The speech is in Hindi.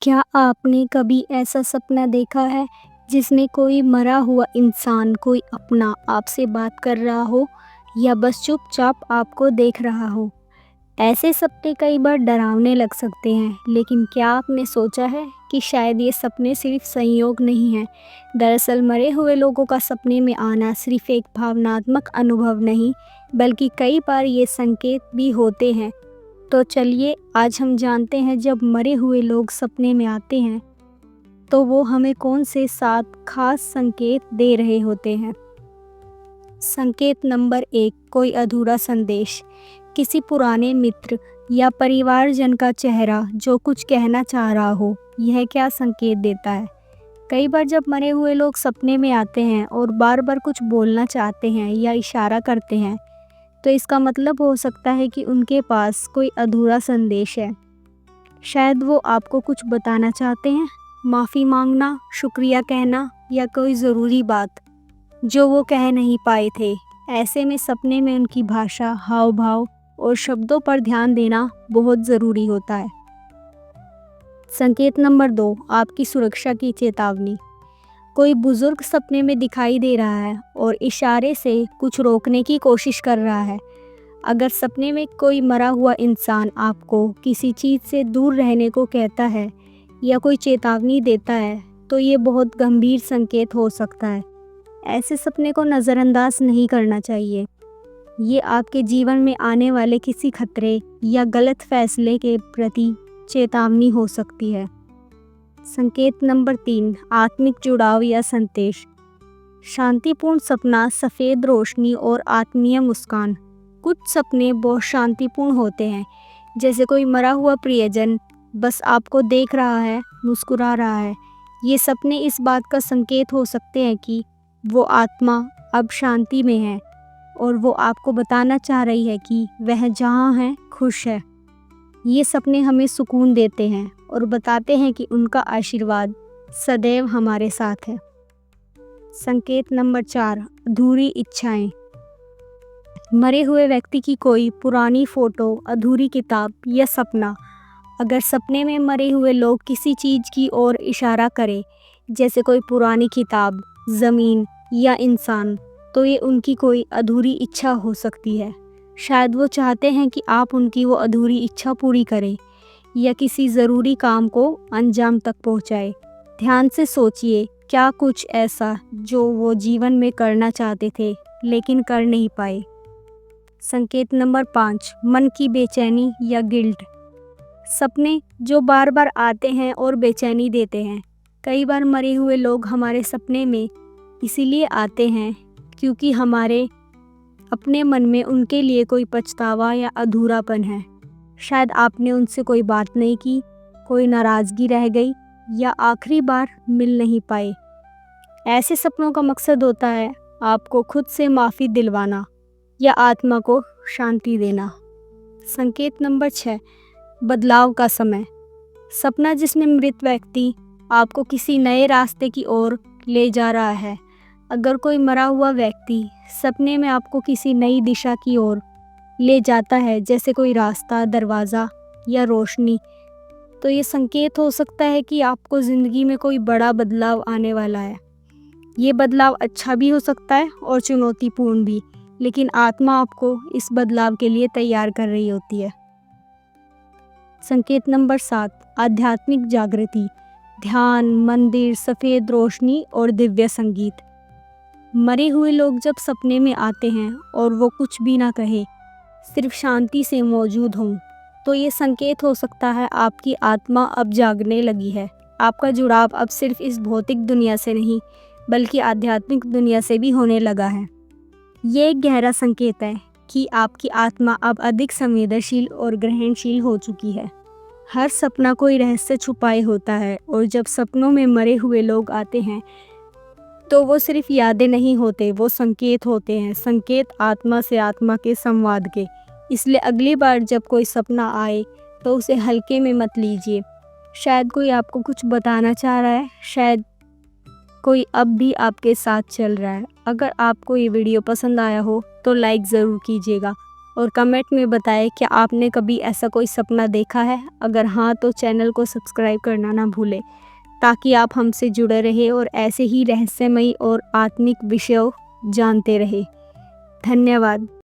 क्या आपने कभी ऐसा सपना देखा है जिसमें कोई मरा हुआ इंसान कोई अपना आपसे बात कर रहा हो या बस चुपचाप आपको देख रहा हो? ऐसे सपने कई बार डरावने लग सकते हैं, लेकिन क्या आपने सोचा है कि शायद ये सपने सिर्फ संयोग नहीं हैं? दरअसल मरे हुए लोगों का सपने में आना सिर्फ एक भावनात्मक अनुभव नहीं, बल्कि कई बार ये संकेत भी होते हैं। तो चलिए आज हम जानते हैं, जब मरे हुए लोग सपने में आते हैं तो वो हमें कौन से 7 खास संकेत दे रहे होते हैं। संकेत नंबर 1, कोई अधूरा संदेश। किसी पुराने मित्र या परिवारजन का चेहरा जो कुछ कहना चाह रहा हो। यह क्या संकेत देता है? कई बार जब मरे हुए लोग सपने में आते हैं और बार बार कुछ बोलना चाहते हैं या इशारा करते हैं, तो इसका मतलब हो सकता है कि उनके पास कोई अधूरा संदेश है। शायद वो आपको कुछ बताना चाहते हैं, माफ़ी मांगना, शुक्रिया कहना या कोई ज़रूरी बात जो वो कह नहीं पाए थे। ऐसे में सपने में उनकी भाषा, हाव भाव और शब्दों पर ध्यान देना बहुत ज़रूरी होता है। संकेत नंबर 2, आपकी सुरक्षा की चेतावनी। कोई बुजुर्ग सपने में दिखाई दे रहा है और इशारे से कुछ रोकने की कोशिश कर रहा है। अगर सपने में कोई मरा हुआ इंसान आपको किसी चीज़ से दूर रहने को कहता है या कोई चेतावनी देता है, तो ये बहुत गंभीर संकेत हो सकता है। ऐसे सपने को नज़रअंदाज नहीं करना चाहिए। ये आपके जीवन में आने वाले किसी खतरे या गलत फैसले के प्रति चेतावनी हो सकती है। संकेत नंबर 3, आत्मिक जुड़ाव या संदेश। शांतिपूर्ण सपना, सफ़ेद रोशनी और आत्मीय मुस्कान। कुछ सपने बहुत शांतिपूर्ण होते हैं, जैसे कोई मरा हुआ प्रियजन बस आपको देख रहा है, मुस्कुरा रहा है। ये सपने इस बात का संकेत हो सकते हैं कि वो आत्मा अब शांति में है और वो आपको बताना चाह रही है कि वह जहाँ है खुश है। ये सपने हमें सुकून देते हैं और बताते हैं कि उनका आशीर्वाद सदैव हमारे साथ है। संकेत नंबर 4, अधूरी इच्छाएं। मरे हुए व्यक्ति की कोई पुरानी फ़ोटो, अधूरी किताब या सपना। अगर सपने में मरे हुए लोग किसी चीज़ की ओर इशारा करें, जैसे कोई पुरानी किताब, ज़मीन या इंसान, तो ये उनकी कोई अधूरी इच्छा हो सकती है। शायद वो चाहते हैं कि आप उनकी वो अधूरी इच्छा पूरी करें या किसी ज़रूरी काम को अंजाम तक पहुंचाएं। ध्यान से सोचिए, क्या कुछ ऐसा जो वो जीवन में करना चाहते थे लेकिन कर नहीं पाए। संकेत नंबर 5, मन की बेचैनी या गिल्ट। सपने जो बार बार आते हैं और बेचैनी देते हैं। कई बार मरे हुए लोग हमारे सपने में इसीलिए आते हैं क्योंकि हमारे अपने मन में उनके लिए कोई पछतावा या अधूरापन है। शायद आपने उनसे कोई बात नहीं की, कोई नाराज़गी रह गई या आखिरी बार मिल नहीं पाए। ऐसे सपनों का मकसद होता है आपको खुद से माफ़ी दिलवाना या आत्मा को शांति देना। संकेत नंबर 6, बदलाव का समय। सपना जिसमें मृत व्यक्ति आपको किसी नए रास्ते की ओर ले जा रहा है। अगर कोई मरा हुआ व्यक्ति सपने में आपको किसी नई दिशा की ओर ले जाता है, जैसे कोई रास्ता, दरवाज़ा या रोशनी, तो ये संकेत हो सकता है कि आपको ज़िंदगी में कोई बड़ा बदलाव आने वाला है। ये बदलाव अच्छा भी हो सकता है और चुनौतीपूर्ण भी, लेकिन आत्मा आपको इस बदलाव के लिए तैयार कर रही होती है। संकेत नंबर 7, आध्यात्मिक जागृति। ध्यान, मंदिर, सफ़ेद रोशनी और दिव्य संगीत। मरे हुए लोग जब सपने में आते हैं और वो कुछ भी ना कहे, सिर्फ शांति से मौजूद हों, तो ये संकेत हो सकता है आपकी आत्मा अब जागने लगी है। आपका जुड़ाव अब सिर्फ इस भौतिक दुनिया से नहीं, बल्कि आध्यात्मिक दुनिया से भी होने लगा है। ये एक गहरा संकेत है कि आपकी आत्मा अब अधिक संवेदनशील और ग्रहणशील हो चुकी है। हर सपना कोई रहस्य छुपाए होता है, और जब सपनों में मरे हुए लोग आते हैं तो वो सिर्फ यादें नहीं होते, वो संकेत होते हैं, संकेत आत्मा से आत्मा के संवाद के। इसलिए अगली बार जब कोई सपना आए तो उसे हल्के में मत लीजिए। शायद कोई आपको कुछ बताना चाह रहा है, शायद कोई अब भी आपके साथ चल रहा है। अगर आपको ये वीडियो पसंद आया हो तो लाइक ज़रूर कीजिएगा और कमेंट में बताएं कि आपने कभी ऐसा कोई सपना देखा है। अगर हाँ तो चैनल को सब्सक्राइब करना ना भूलें, ताकि आप हमसे जुड़े रहें और ऐसे ही रहस्यमयी और आत्मिक विषयों जानते रहें। धन्यवाद।